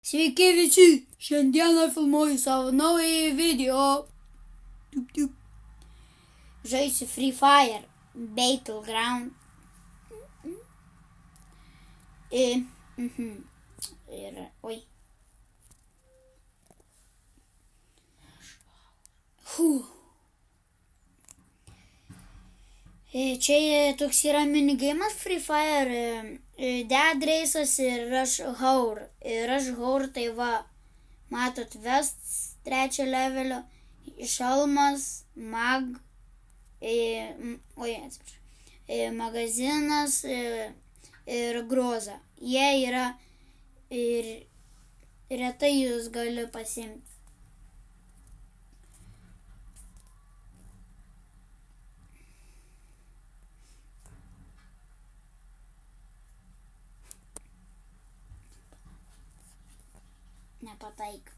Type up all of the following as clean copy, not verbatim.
Sveiki visi, šiandieną filmuoju savo naują video. Žaisiu Free Fire, Battleground. Oi. Čia toks yra minigaimas Free Fire, Dead Race'as ir Rush Hour. Rush Hour tai va, matot, vests 3 levelio, šalmas, magazinas ir groza. Jie yra ir retai jūs gali pasimti. Nepataik.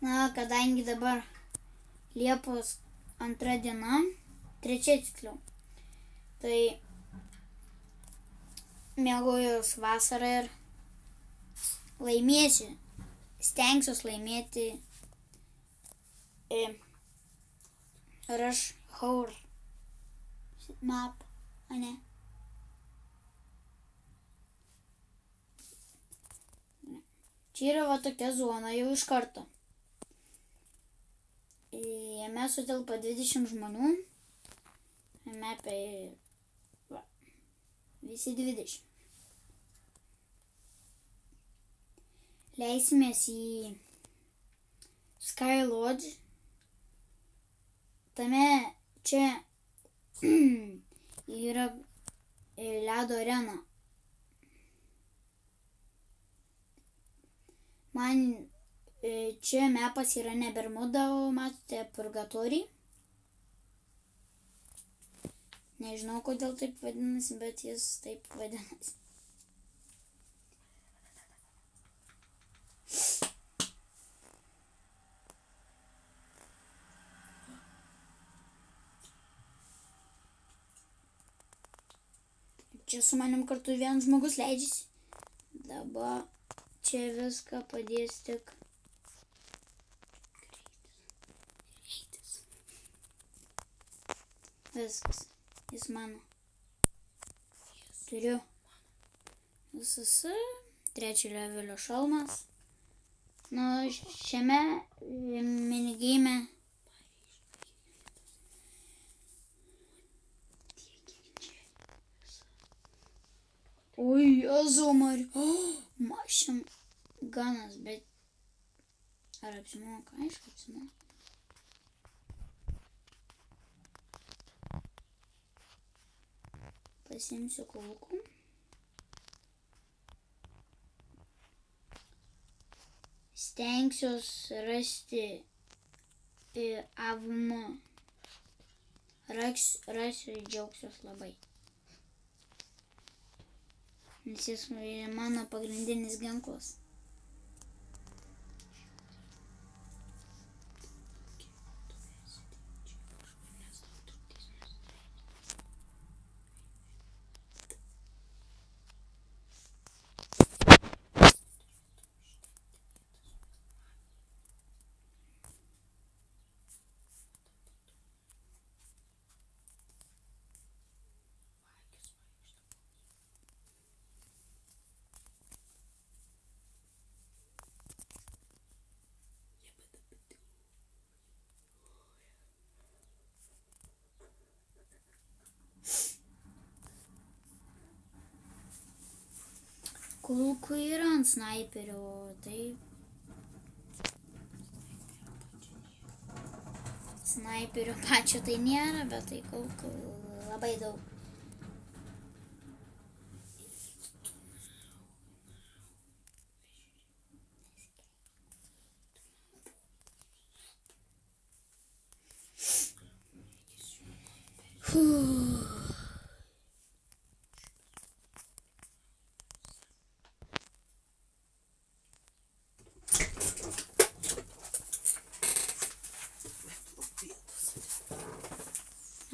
Na, kadangi dabar Liepos 2 diena, 3 tiksliau, tai mėgaujuos vasarą ir laimėsiu. Stengsiuos laimėti Rush Hour map, ane? Čia yra va tokia zona jau iš karto. Jame sutelpa 20 žmonių. Jame apie visi 20. Leisimės į Sky Lodge. Tame čia yra ledo arena. Man čia mepas yra ne Bermuda, o matote Purgatory. Nežinau, kodėl taip vadinasi, bet jis taip vadinasi. Čia su manim kartu vienas žmogus leidžiasi. Dabar čia viską padės tik greitis. Viskas. Jis mano. Turiu VSS, 3 levelio šalmas. Nu, šiame minigame Azomari. Mašin ganas, bet ar apsimoka? Aišku, apsimoka. Pasimsiu kulkų. Stengsiuos rasti AVM. Rasiu ir džiaugsiuos labai. Nes jis mano pagrindinis ginklas. Kulkų yra ant snaiperio, tai snaiperio pačio tai nėra, bet tai kulkų labai daug.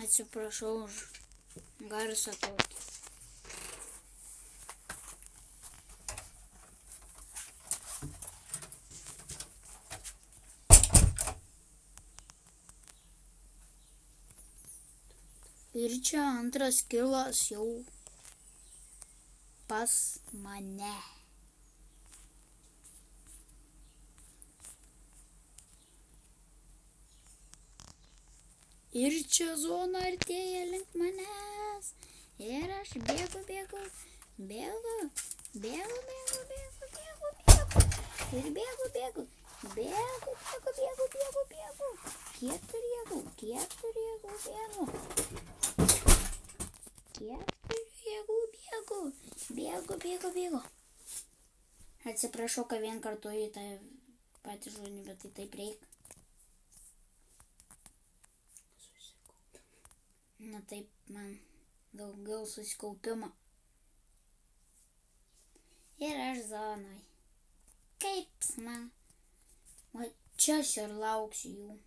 Atsiprašau už garsą tokį. Ir čia antras kilas jau pas mane. Ir čia zona artėja link manęs. Ir aš bėgu. Ir bėgu. Kiek tur jėgų bėgu. Atsiprašau, kad vien kartuoju į tą patį žodį, bet tai taip reikia. Na taip, man daugiau susikaupimo. Ir aš zonoj. Kaip man. O čia aš ir lauksiu jų.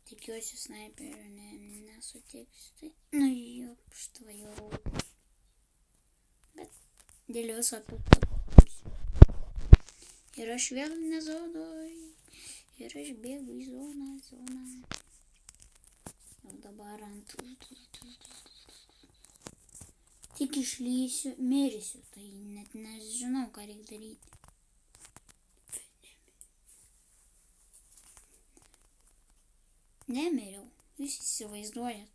Tikiuosi snaiperio nesutiksiu. Tai, nu jau, štvajau. Bet dėl viso pikto. Ir aš vėl nezaudoju. Ir aš bėgu į zoną. Jau dabar ant. Tik išlysiu, mirsiu. Tai net nežinau, ką reikia daryti. Nemiriau. Jūs įsivaizduojat.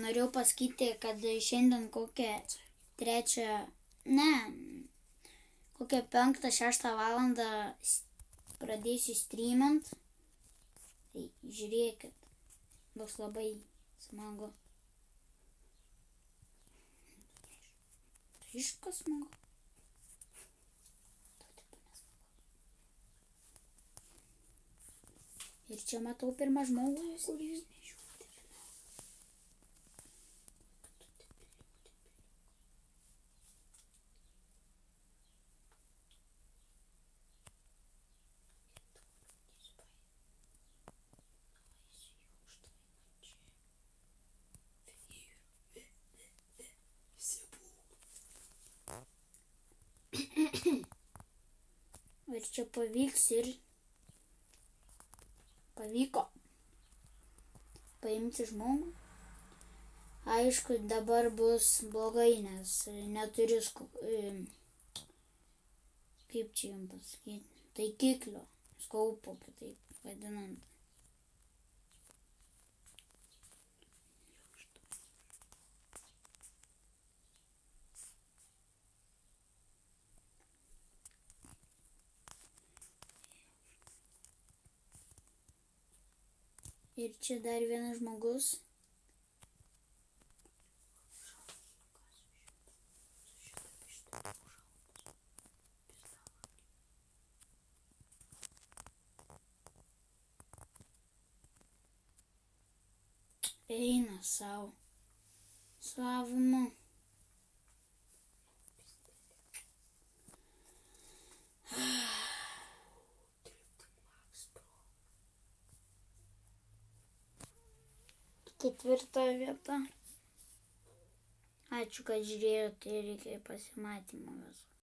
Norėjau pasakyti, kad šiandien kokią 5-6 valandą pradėsiu streamint. Tai žiūrėkit, bus labai smagu. Tai iškas smagu. Ir čia matau pirmą žmogų, kuris ir čia pavyks ir pavyko paimti žmogų. Aišku, dabar bus blogai, nes neturiu, kaip čia jums pasakyti, taikiklio, skaupo, taip vadinant. Ir čia dar vienas žmogus. Eina savo. Savumu. Ketvirta vieta. Ačiū, kad žiūrėjote ir iki pasimatymo.